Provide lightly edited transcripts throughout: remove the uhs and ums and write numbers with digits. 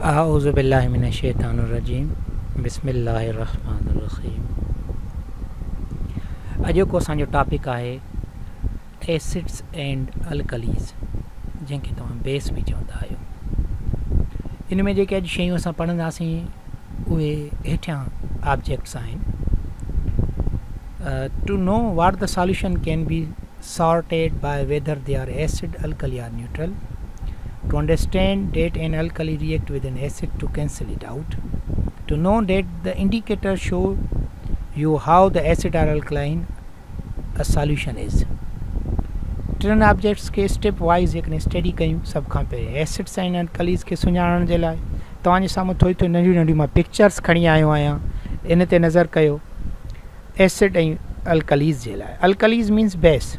आऊज़ु बिल्लाहि मिनश्शैतानिर्रजीम बिस्मिल्लाहिर्रहमानिर्रहीम। अॼु को असांजो टॉपिक आहे एसिड्स एंड अल्कलीज़, जंहिंखे तव्हां बेस बि चवंदा आहियो। इन में जेके अॼु शयूं असां पढ़ंदासीं उहे हेठियां ऑब्जेक्ट्स आहिनि। To know what the solution can be sorted by whether they are acid, alkali or neutral. To understand that an alkali react with an acid to cancel it out. To know that the indicator show you how the acid or alkaline a solution is. Tin objects के step wise एक study कयूं। सब खां पहिरियों acids and alkalis के सुञाणण जे लाइ तव्हांजे साम्हूं थोरी थोरी नंढियूं नंढियूं मां पिक्चर्स खणी आयो आहियां। इन ते नज़र कयो। एसिड ऐं अल्कलीज़ जे लाइ alkalis means base.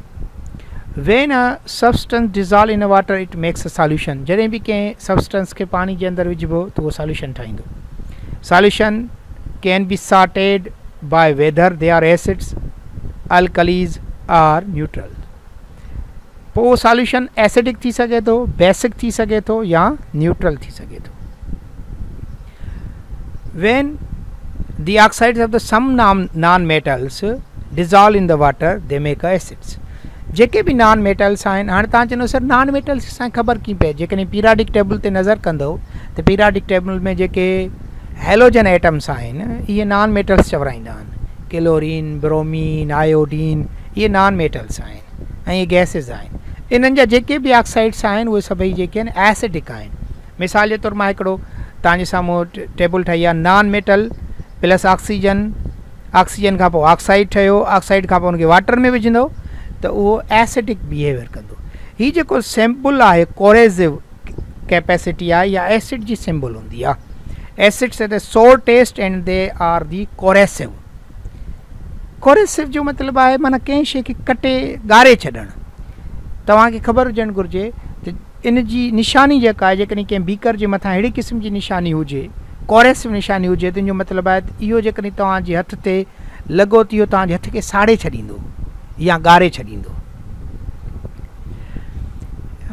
When a substance dissolve in a water, it makes a solution. जॾहिं बि कंहिं substance के पानी जे अंदरि विझिबो त उहो solution ठाहींदो। Solution can be sorted by whether they are acids, alkalis or neutral. पोइ solution acidic थी सघे थो, basic थी सघे थो या neutral थी सघे थो। When the oxides of the some non-metals dissolve in the water, they make acids. जेके भी नॉन मेटल्स आहिनि, हाणे तव्हां चवंदो सर नॉन मेटल्स असांखे ख़बर कीअं पए। जेकॾहिं पीरियाडिक टेबल ते नज़र कंदो त पीरियाडिक टेबल में जेके हेलोजन एटम्स आहिनि इहे नॉन मेटल्स चवराईंदा आहिनि। क्लोरीन, ब्रोमीन, आयोडीन इहे नॉन मेटल्स आहिनि ऐं इहे गैसिस आहिनि। इन्हनि जा जेके बि ऑक्साइड्स आहिनि उहे सभई जेके आहिनि एसिडिक आहिनि। मिसाल जे तौरु मां हिकिड़ो तव्हांजे साम्हूं टेबल ठाही आहे। Non metal plus oxygen, oxygen खां पोइ ऑक्साइड ठहियो, ऑक्साइड खां पोइ उनखे वाटर में विझंदो त उहो एसिडिक बिहेवियर कंदो। हीअ जेको सिंबल आहे कोरेसिव कैपेसिटी आहे या एसिड जी सिंबल हूंदी आहे। Acids are the sour taste and they are the corrosive. Corrosive जो मतिलबु आहे माना कंहिं शइ खे कटे ॻारे छॾणु। तव्हांखे ख़बर हुजणु घुरिजे त इन जी निशानी जेका आहे, जेकॾहिं कंहिं बीकर जे मथां अहिड़ी क़िस्म जी निशानी हुजे, कोरेसिव निशानी हुजे, त इन जो मतिलबु आहे त इहो जेकॾहिं तव्हांजे हथ ते लॻो त इहो तव्हांजे हथ खे साड़े छॾींदो या ॻारे छॾींदो।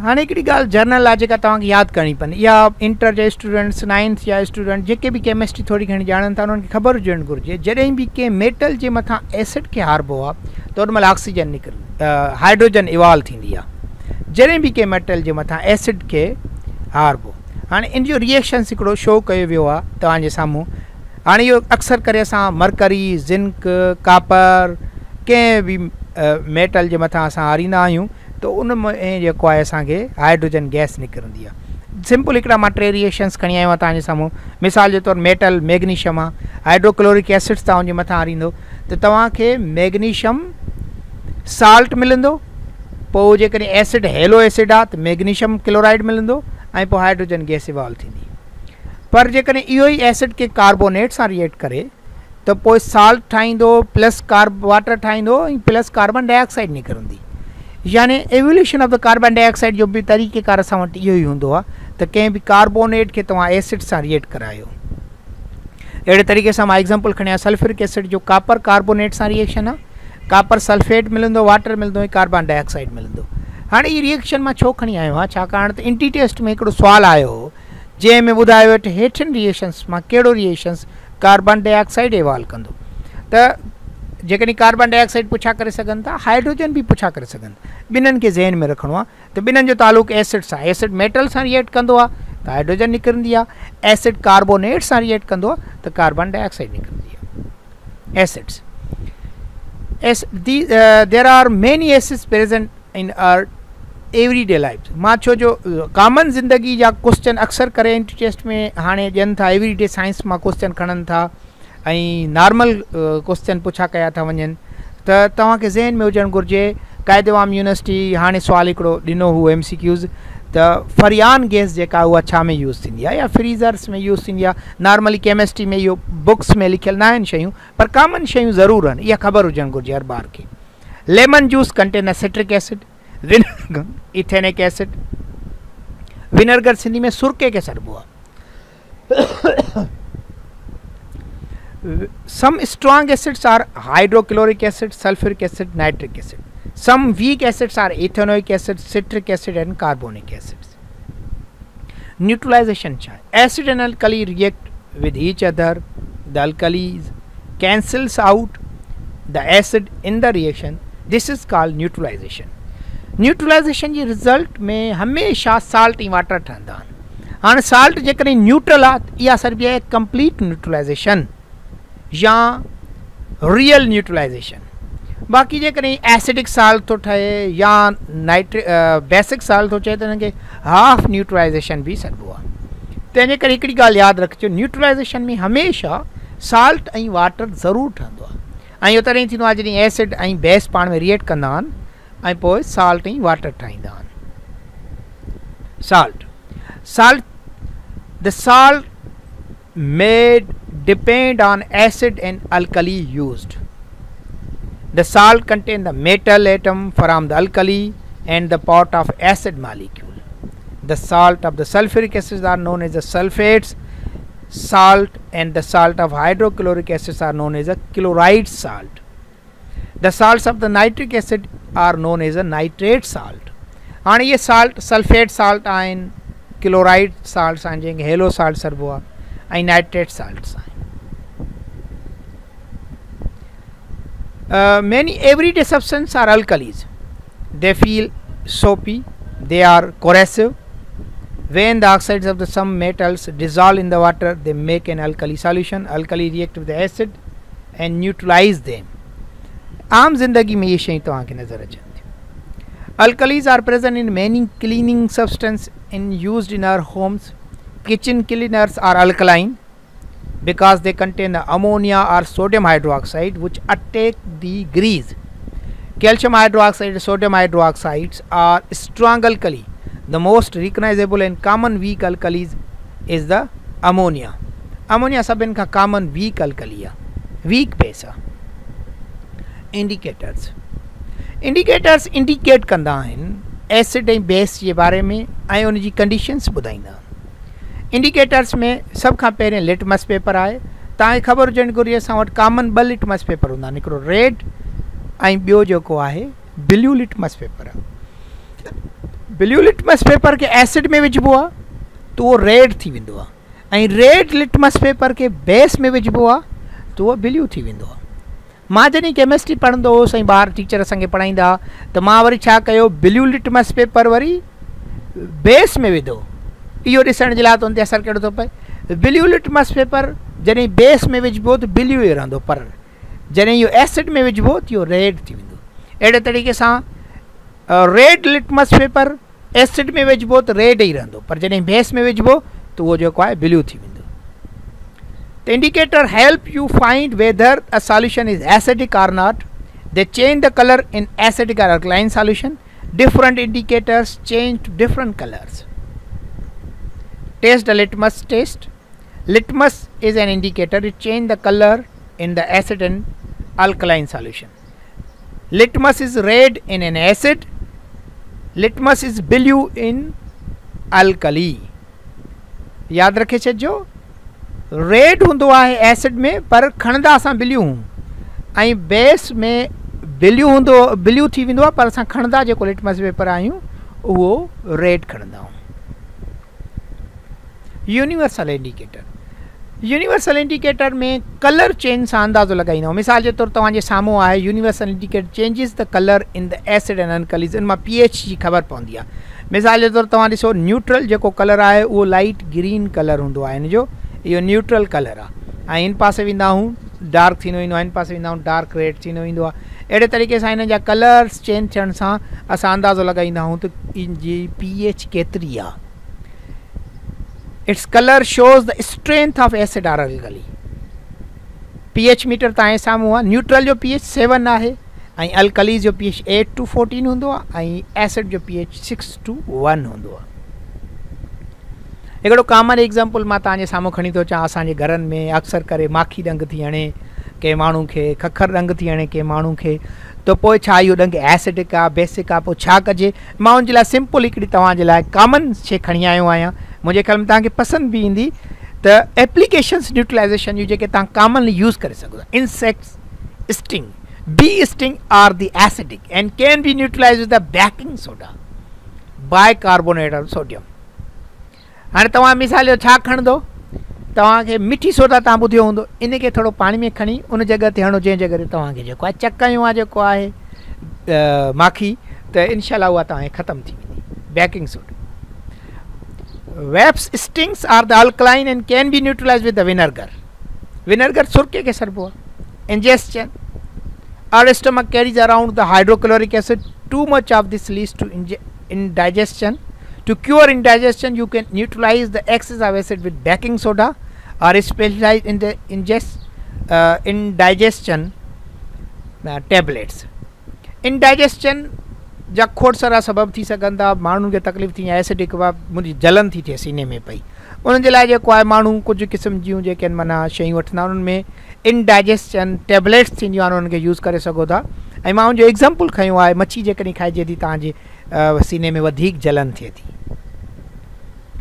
हाणे हिकिड़ी ॻाल्हि जर्नल आहे जेका तव्हांखे यादि करणी पवंदी। इहा इंटर जा स्टूडेंट्स, नाइंथ जा स्टूडेंट जेके बि केमिस्ट्री थोरी घणी ॼाणनि था उन्हनि खे ख़बर हुजणु घुरिजे जॾहिं बि कंहिं मेटल जे मथां एसिड खे हारबो आहे त ओॾी महिल ऑक्सीजन हाइड्रोजन इवॉल्व थींदी आहे। जॾहिं बि कंहिं मेटल जे मथां एसिड खे हारबो, हाणे इन जो रिएक्शन्स हिकिड़ो शो कयो वियो आहे तव्हांजे साम्हूं। हाणे इहो अक्सर करे असां मरकरी, ज़िंक, कापर कंहिं बि मेटल जे मथां असां हारींदा आहियूं त उन में जेको आहे असांखे हाइड्रोजन गैस निकिरंदी आहे। सिंपल हिकिड़ा मां टे रिएक्शन्स खणी आयो आहियां तव्हांजे साम्हूं। मिसाल जे तौरु मेटल मैग्नीशियम आहे, हाइड्रोक्लोरिक एसिड्स तव्हां उनजे मथां हारींदो त तव्हांखे मैग्नीशियम साल्ट मिलंदो। पोइ जेकॾहिं एसिड हेलो एसिड आहे त मैग्नीशियम क्लोराइड मिलंदो ऐं पोइ हाइड्रोजन गैस इवॉल्व थींदी। पर जेकॾहिं इहो ई एसिड खे कार्बोनेट सां रिएक्ट करे त पोइ साल्ट ठाहींदो प्लस वाटर ठाहींदो ऐं प्लस कार्बन डाइऑक्साइड निकिरंदी। यानी evolution of the carbon dioxide जो बि तरीक़ेकार असां वटि इहो ई हूंदो आहे त कंहिं बि कार्बोनेट खे तव्हां एसिड सां रिएक्ट करायो। अहिड़े तरीक़े सां मां एग्ज़ाम्पल खणियां सल्फ्यूरिक एसिड जो कापर कार्बोनेट सां रिएक्शन आहे। कापर सल्फेट मिलंदो, वाटर मिलंदो ऐं कार्बन डाइऑक्साइड मिलंदो। हाणे इहा रिएक्शन मां छो खणी आयो आहियां, छाकाणि त इंटी टेस्ट में हिकिड़ो सुवालु आयो हो जंहिंमें ॿुधायो वियो त हेठिन रिएक्शन्स मां कहिड़ो रिएक्शन्स कार्बन डाइऑक्साइड इवॉल्व कंदो। त जेकॾहिं कार्बन डाइऑक्साइड पुछा करे सघनि था, हाइड्रोजन बि पुछा करे सघनि। ॿिन्हिनि खे ज़हन में रखिणो आहे त ॿिन्हिनि जो तालुक़ु एसिड सां। एसिड मेटल सां रिएक्ट कंदो आहे त हाइड्रोजन निकिरंदी आहे। एसिड कार्बोनेट सां रिएक्ट कंदो आहे त कार्बन डाइऑक्साइड निकिरंदी आहे। Acids there are many acids present in our everyday life. मां छो जो कॉमन ज़िंदगी जा क्वेश्चन अक्सर करे इंटी टेस्ट में हाणे ॾियनि था, एवरीडे साइंस मां क्वेश्चन खणनि था ऐं नॉर्मल क्वेश्चन पुछा कया था वञनि त तव्हांखे ज़हन में हुजणु घुरिजे। क़ाइदेवाम यूनिवर्सिटी हाणे सुवालु हिकिड़ो ॾिनो हुओ MCQs त फरियान गैस जेका उहा छा में यूज़ थींदी आहे या फ्रीज़र्स में यूज़ थींदी आहे। नॉर्मली केमिस्ट्री में इहो बुक्स में लिखियलु न आहिनि शयूं, पर कॉमन शयूं ज़रूरु आहिनि, इहा ख़बर हुजणु घुरिजे हर ॿार खे। Lemon juice contain citric acid, vinegar ethnic acid. Vinegar Sindhi में सुरके खे सॾिबो आहे। Some strong acids are hydrochloric acid, sulfuric acid, nitric acid. Some weak acids are ethanoic acid, citric acid and carbonic acids. Neutralisation छा acid and alkali react with each other the alkalis cancels out the acid in the reaction this is called neutralisation neutralisation जे result में हमेशा salt ऐं water ठहंदा आहिनि हाँ salt जेकॾहिं neutral आहे इहा सॾिबी आहे कंप्लीट न्यूट्रलाइजेशन या रियल न्यूट्रलाइजेशन बाक़ी जेकॾहिं एसिडिक साल्ट थो ठहे या बेसिक साल्ट थो चए त हिनखे हाफ न्यूट्रलाइजेशन बि सॾिबो आहे तंहिंजे करे हिकिड़ी ॻाल्हि यादि रखिजो न्यूट्रलाइजेशन में हमेशा साल्ट ऐं वाटर ज़रूरु ठहंदो आहे ऐं इहो तॾहिं थींदो आहे जॾहिं एसिड ऐं बेस पाण में रिएक्ट कंदा आहिनि ऐं पोइ साल्ट ऐं वाटर ठाहींदा आहिनि salt the salt made depend on acid and alkali used The salt contains the metal atom from the alkali and the part of acid molecule. The salt of the sulfuric acids are known as the sulfates. Salt and the salt of hydrochloric acids are known as a chloride salt. The salts of the nitric acid are known as a nitrate salt. And ये salt sulfate salt आहिनि chloride salts आहिनि जंहिंखे halo salt सॾिबो आहे ऐं nitrate salts आहिनि many everyday substances are alkalis. They feel soapy, they are corrosive. When the oxides of the some metals dissolve in the water, they make an alkali solution. Alkali react with the acid and neutralize them. आम जिंदगी में ये शयूं तव्हांखे नज़र अचनि थियूं alkalis are present in many cleaning substances and used in our homes. Kitchen cleaners are alkaline because they contain the ammonia or sodium hydroxide which attack the grease. Calcium hydroxide and sodium hydroxides are strong alkali. The most recognizable and common weak alkalis is the ammonia. Ammonia सभिनि खां common weak alkali आहे weak base आहे indicators indicate कंदा आहिनि acid ऐं base जे बारे में ऐं उन जी कंडीशन्स ॿुधाईंदा आहिनि इंडिकेटर्स में सब खां पहिरें लिटमस पेपर आहे तव्हांखे ख़बर हुजणु घुरिजे असां वटि कॉमन ॿ लिटमस पेपर हूंदा आहिनि हिकिड़ो रेड ऐं ॿियो जेको आहे ब्लू लिटमस पेपर आहे ब्लू लिटमस पेपर खे एसिड में विझिबो आहे त उहो रेड थी वेंदो आहे ऐं रेड लिटमस पेपर खे बेस में विझिबो आहे त उहो ब्लू थी वेंदो आहे मां जॾहिं केमिस्ट्री पढ़ंदो हुउसि ऐं ॿार टीचर असांखे पढ़ाईंदा त मां वरी छा कयो ब्लू लिटमस पेपर वरी बेस में विधो इहो ॾिसण जे लाइ त उन ते असरु कहिड़ो थो पए ब्लू लिटमस पेपर जॾहिं बेस में विझिबो त ब्लू ई रहंदो पर जॾहिं इहो एसिड में विझिबो त इहो रेड थी वेंदो अहिड़े तरीक़े सां रेड लिटमस पेपर एसिड में विझिबो त रेड ई रहंदो पर जॾहिं बेस में विझिबो त उहो जेको आहे ब्लू थी वेंदो The indicator help you find whether a solution is acidic or not. They change the color in acidic or alkaline solution. Different indicators change to different colors. Taste the litmus test. Litmus is an indicator. It changes the color in the acid and alkaline solution. Litmus is red in an acid. Litmus is blue in alkali. याद रखे छॾिजो red हूंदो आहे acid में पर खणंदा असां blue ऐं बेस में ब्लू हूंदो ब्लू थी वेंदो आहे पर असां खणंदा जेको लिटमस पेपर आहियूं उहो रेड खणंदा आहियूं यूनिवर्सल इंडिकेटर में कलर चेंज सां अंदाज़ो लॻाईंदा आहियूं मिसाल जे तौरु तव्हांजे साम्हूं आहे universal indicator changes the colour in the acid and alkalis इन मां pH जी ख़बर पवंदी आहे मिसाल जे तौरु तव्हां ॾिसो न्यूट्रल जेको कलर आहे उहो लाइट ग्रीन कलर हूंदो आहे हिन जो इहो न्यूट्रल कलर आहे ऐं इन पासे वेंदा आहियूं डार्क थींदो ईंदो आहे इन पासे वेंदा आहियूं डार्क रेड थींदो ईंदो आहे अहिड़े तरीक़े सां हिन जा कलर्स चेंज थियण सां असां अंदाज़ो लॻाईंदा आहियूं त इन जी pH केतिरी आहे its colour shows the strength of acid or alkali pH meter तव्हांजे साम्हूं आहे न्यूट्रल जो pH 7 आहे ऐं अल्कली जो pH 8 to 14 हूंदो आहे ऐं एसिड जो pH 6 to 1 हूंदो आहे हिकिड़ो कॉमन एग्ज़ाम्पल मां तव्हांजे साम्हूं खणी थो अचां असांजे घरनि में अक्सर करे माखी ॾंग थी हणे कंहिं माण्हू खे खखर ॾंग थी हणे कंहिं माण्हू खे त पोइ छा इहो ॾंग एसिडिक आहे बेसिक आहे पोइ छा कजे मां उनजे लाइ सिंपल हिकिड़ी तव्हांजे लाइ कॉमन शइ खणी आयो आहियां मुंहिंजे ख़्याल में तव्हांखे पसंदि बि ईंदी त एप्लीकेशन्स न्यूट्रलाइज़ेशन जूं जेके तव्हां कॉमनली यूज़ करे सघो था insects sting bee sting are the acidic and can be neutralise with the baking soda bicarbonate of sodium हाणे तव्हां मिसाल जो छा खणंदो, तव्हांखे मिठी सोडा तव्हां ॿुधियो हूंदो, इन खे थोरो पाणी में खणी उन जॻह ते हणो जंहिं जॻह ते तव्हांखे जेको आहे चकायूं आहे जेको आहे माखी, त इनशाला उहा तव्हांखे ख़तमु थी वेंदी। Baking soda. वेप्स stings are the alkaline and can be neutralise with the vinegar. Vinegar सुरके खे सॾिबो आहे। Ingestion. Our stomach carries around the hydrochloric acid, too much of this leads to indigestion. To cure indigestion, you can neutralize the excess of acid with baking soda or specialized in the indigestion tablets. Indigestion जा खोड़ सारा सबब थी सघनि था, माण्हुनि खे तकलीफ़ थी, एसिडिक मुंहिंजी जलन थी थिए सीने में पई, उन्हनि जे लाइ जेको आहे माण्हू कुझु क़िस्म जूं जेके आहिनि माना शयूं वठंदा, उन्हनि में इंडाइजेशन टेबलेट्स थींदियूं आहिनि, उन्हनि खे यूज़ करे सघो था। ऐं मां उनजो एग्ज़ाम्पल खयो आहे, मच्छी जेकॾहिं खाइजे थी तव्हांजे सीने में वधीक जलन थिए थी।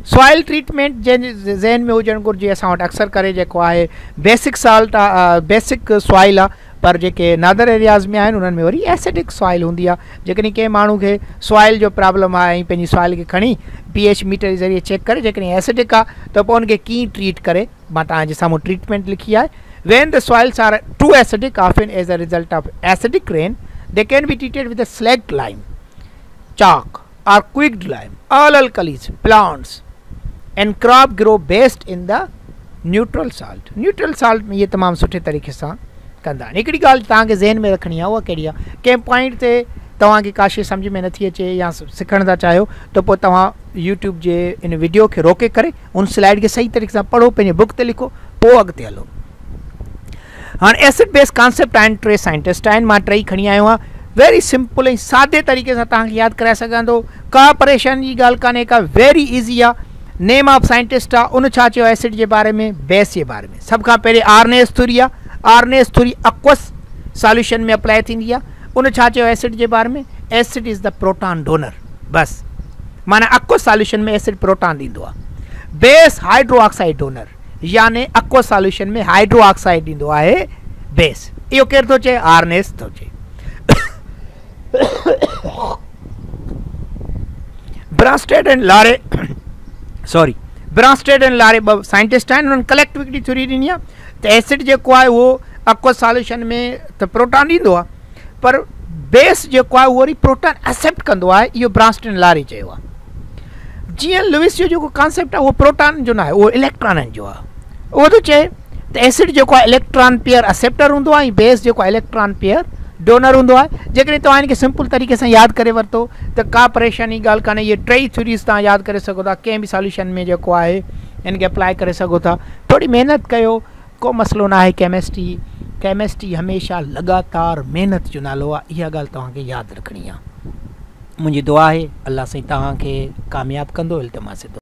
सॉइल ट्रीटमेंट जंहिंजे ज़हन में हुजणु घुरिजे, असां वटि अक्सर करे जेको आहे बेसिक साल्ट आहे, बेसिक सॉइल आहे, पर जेके नादर एरियाज़ में आहिनि उन्हनि में वरी एसिडिक सॉइल हूंदी आहे। जेकॾहिं कंहिं माण्हू खे सॉइल जो प्रॉब्लम आहे ऐं पंहिंजी सॉइल खे खणी pH मीटर जे ज़रिए चेक करे, जेकॾहिं एसिडिक आहे त पोइ उनखे कीअं ट्रीट करे, मां तव्हांजे साम्हूं ट्रीटमेंट लिखी आहे। When the soils are too acidic, often as a result of acidic rain, they can be treated with a slacked lime, chalk or quicked lime. All alkalis, plants and crop grow best in the neutral salt. Neutral salt में ये तमाम सुठे तरीक़े सां कंदा आहिनि। हिकिड़ी ॻाल्हि तव्हांखे ज़हन में रखणी आहे, उहा कहिड़ी आहे, कंहिं पॉइंट ते तव्हांखे का शइ सम्झ में नथी अचे या सिखण था चाहियो त पोइ तव्हां यूट्यूब जे इन वीडियो खे रोके करे उन स्लाइड खे सही तरीक़े सां पढ़ो, पंहिंजे बुक ते लिखो, पोइ अॻिते हलो। हाणे एसिड बेस कॉन्सेप्ट आहिनि, टे साइंटिस्ट आहिनि, मां टई खणी आयो आहियां। वेरी सिंपल ऐं सादे तरीक़े सां तव्हांखे यादि कराए सघंदो, का परेशानी जी ॻाल्हि कान्हे, का वेरी ईज़ी आहे। नेम ऑफ साइंटिस्ट आहे, उन छा चयो एसिड जे बारे में, बेस जे बारे में। सभ खां पहिरीं आर्नेस थ्योरी आहे। आर्नेस थ्योरी अक्वस सॉल्यूशन में अप्लाई थींदी आहे। उन छा चयो एसिड जे बारे में, acid is the proton donor. बस माना अक्वस सॉल्यूशन में एसिड प्रोटॉन ॾींदो आहे। बेस हाइड्रो ऑक्साइड डोनर, यानी अक्वस सॉल्यूशन में हाइड्रो ऑक्साइड ॾींदो आहे बेस। इहो केरु थो चए, आर्नेस थो चए। ब्रांस्टेड एंड लारे ब्रांस्टेड एंड लारे ॿ साइंटिस्ट आहिनि, उन्हनि कलेक्टिव हिकिड़ी थ्योरी ॾिनी आहे त एसिड जेको आहे उहो अक्वस सॉल्यूशन में त प्रोटॉन ॾींदो आहे, पर बेस जेको आहे उहो वरी प्रोटॉन एक्सेप्ट कंदो आहे। इहो ब्रांस्टेड एंड लारे चयो आहे। जीअं लुइस जो जेको कॉन्सेप्ट आहे उहो प्रोटॉन जो न आहे, उहो इलेक्ट्रॉननि जो आहे। उहो थो चए त एसिड जेको आहे इलेक्ट्रॉन पेयर एक्सेप्टर हूंदो आहे, ऐं बेस जेको आहे इलेक्ट्रॉन पेयर डोनर हूंदो आहे। जेकॾहिं तव्हां हिनखे सिंपल तरीक़े सां यादि करे वरितो त का परेशानी ॻाल्हि कान्हे। इहे टई थ्योरीज़ तव्हां यादि करे सघो था, कंहिं बि सॉल्यूशन में जेको आहे हिनखे अप्लाई करे सघो था। थोरी महिनत कयो, को मसइलो न आहे। केमिस्ट्री हमेशह लगातार महिनत जो नालो आहे, इहा ॻाल्हि तव्हांखे यादि रखणी आहे। मुंहिंजी दुआ आहे अल्लाह साईं तव्हांखे कामयाबु कंदो। इल्तिमास